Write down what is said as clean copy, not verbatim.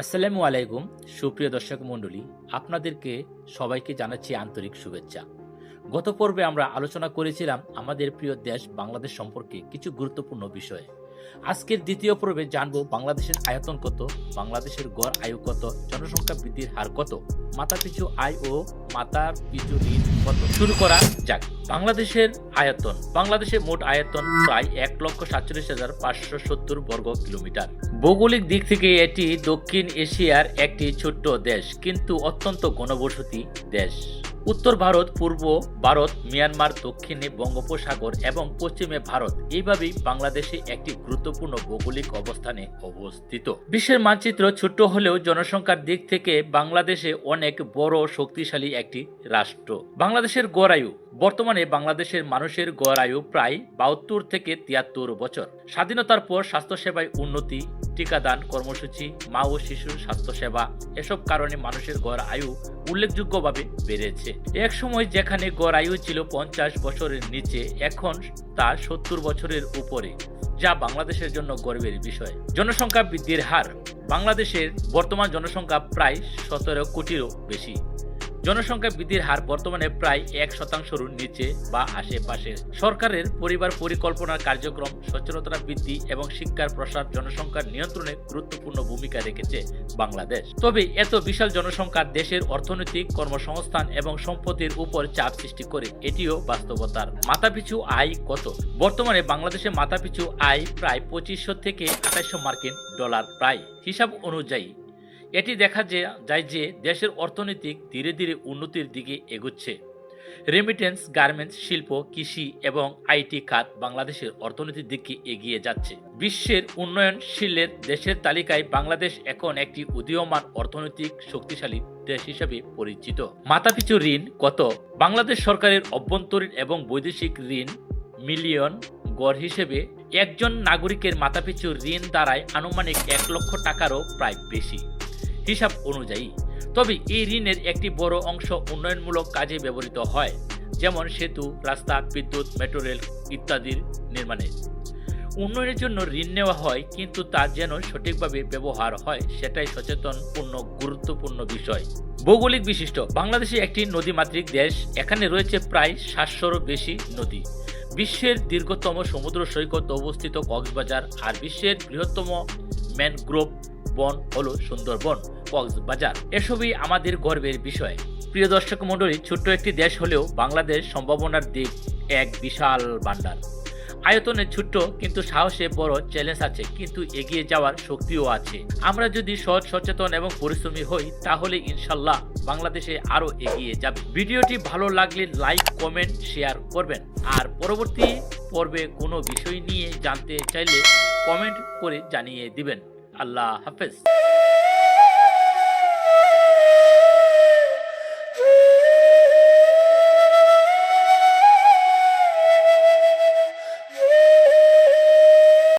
আসসালামু আলাইকুম। সুপ্রিয় দর্শক মণ্ডলী, আপনাদেরকে সবাইকে জানাচ্ছি আন্তরিক শুভেচ্ছা। গত পর্বে আমরা আলোচনা করেছিলাম আমাদের প্রিয় দেশ বাংলাদেশ সম্পর্কে কিছু গুরুত্বপূর্ণ বিষয়ে। আজকের দ্বিতীয় পর্বে জানব বাংলাদেশের আয়তন কত, বাংলাদেশের গড় আয়ু কত, জনসংখ্যা বৃদ্ধির হার কত, মাথাপিছু আয় ও মাথাপিছু ঋণ কত। শুরু করা যাক। বাংলাদেশের আয়তন। বাংলাদেশের মোট আয়তন প্রায় ১,৪৭,৫৭০ বর্গ কিলোমিটার। ভৌগোলিক দিক থেকে এটি দক্ষিণ এশিয়ার একটি ছোট্ট দেশ, কিন্তু অত্যন্ত ঘনবসতি দেশ। উত্তর ভারত, পূর্ব ভারত, মিয়ানমার, দক্ষিণে বঙ্গোপসাগর এবং পশ্চিমে ভারত, এইভাবেই বাংলাদেশে একটি গুরুত্বপূর্ণ ভৌগোলিক অবস্থানে অবস্থিত। বিশ্বের মানচিত্র ছোট্ট হলেও জনসংখ্যার দিক থেকে বাংলাদেশে অনেক বড় শক্তিশালী একটি রাষ্ট্র। বাংলাদেশের গড় আয়ু। বর্তমানে বাংলাদেশের মানুষের গড় আয়ু প্রায় ৭২ থেকে ৭৩ বছর। স্বাধীনতার পর স্বাস্থ্যসেবায় উন্নতি, টিকাদান কর্মসূচি, মা ও শিশুর স্বাস্থ্যসেবা, এসব কারণে মানুষের গড় আয়ু উল্লেখযোগ্যভাবে বেড়েছে। এক সময় যেখানে গড় আয়ু ছিল ৫০ বছরের নিচে, এখন তা ৭০ বছরের উপরে, যা বাংলাদেশের জন্য গর্বের বিষয়। জনসংখ্যা বৃদ্ধির হার। বাংলাদেশের বর্তমান জনসংখ্যা প্রায় ১৭ কোটিরও বেশি। জনসংখ্যা বৃদ্ধির হার বর্তমানে প্রায় ১%-র নিচে বা আশেপাশে। সরকারের পরিবার পরিকল্পনার কার্যক্রম, সচেতনতা বৃদ্ধি এবং শিক্ষার প্রসার জনসংখ্যার নিয়ন্ত্রণে গুরুত্বপূর্ণ ভূমিকা রেখেছে বাংলাদেশ। তবে এত বিশাল জনসংখ্যা দেশের অর্থনৈতিক, কর্মসংস্থান এবং সম্পত্তির উপর চাপ সৃষ্টি করে, এটিও বাস্তবতার। মাথাপিছু আয় কত? বর্তমানে বাংলাদেশে মাথাপিছু আয় প্রায় ২৫০০ থেকে ২৮০০ মার্কিন ডলার। প্রায় হিসাব অনুযায়ী এটি দেখা যায় যে দেশের অর্থনৈতিক ধীরে ধীরে উন্নতির দিকে এগুচ্ছে। রেমিটেন্স, গার্মেন্টস, শিল্প, কৃষি এবং আইটি খাত বাংলাদেশের অর্থনীতির দিকে এগিয়ে যাচ্ছে। বিশ্বের উন্নয়নশীল দেশের তালিকায় বাংলাদেশ এখন একটি উদীয়মান অর্থনৈতিক শক্তিশালী দেশ হিসেবে পরিচিত। মাথাপিছু ঋণ কত? বাংলাদেশ সরকারের অভ্যন্তরীণ এবং বৈদেশিক ঋণ মিলিয়ন গড় হিসেবে একজন নাগরিকের মাথাপিছু ঋণ দাঁড়ায় আনুমানিক ১ লক্ষ টাকারও প্রায় বেশি হিসাব অনুযায়ী। তবে এই ঋণের একটি বড় অংশ উন্নয়নমূলক কাজে ব্যবহৃত হয়, যেমন সেতু, রাস্তা, বিদ্যুৎ, মেট্রো রেল ইত্যাদির নির্মাণে। উন্নয়নের জন্য ঋণ নেওয়া হয়, কিন্তু তা যেন সঠিকভাবে ব্যবহার হয় সেটাই সচেতনপূর্ণ গুরুত্বপূর্ণ বিষয়। ভৌগোলিক বৈশিষ্ট্য। বাংলাদেশে একটি নদীমাতৃক দেশ। এখানে রয়েছে প্রায় ৭০০রও বেশি নদী। বিশ্বের দীর্ঘতম সমুদ্র সৈকত অবস্থিত কক্সবাজার, আর বিশ্বের বৃহত্তম ম্যানগ্রোভ বন হলো সুন্দরবন, কক্সবাজার। এসবই আমাদের গর্বের বিষয়। প্রিয় দর্শক মণ্ডলী, ছোট্ট একটি দেশ হলেও বাংলাদেশ সম্ভাবনার দিক এক বিশাল ভান্ডার। আয়তনে ছোট্ট, কিন্তু সাহসে বড় চ্যালেঞ্জ আছে, কিন্তু এগিয়ে যাওয়ার শক্তিও আছে। আমরা যদি সৎ, সচেতন এবং পরিশ্রমী হই, তাহলে ইনশাল্লাহ বাংলাদেশে আরো এগিয়ে যাবে। ভিডিওটি ভালো লাগলে লাইক, কমেন্ট, শেয়ার করবেন। আর পরবর্তী পর্বে কোনো বিষয় নিয়ে জানতে চাইলে কমেন্ট করে জানিয়ে দিবেন। আল্লাহ হাফেজ।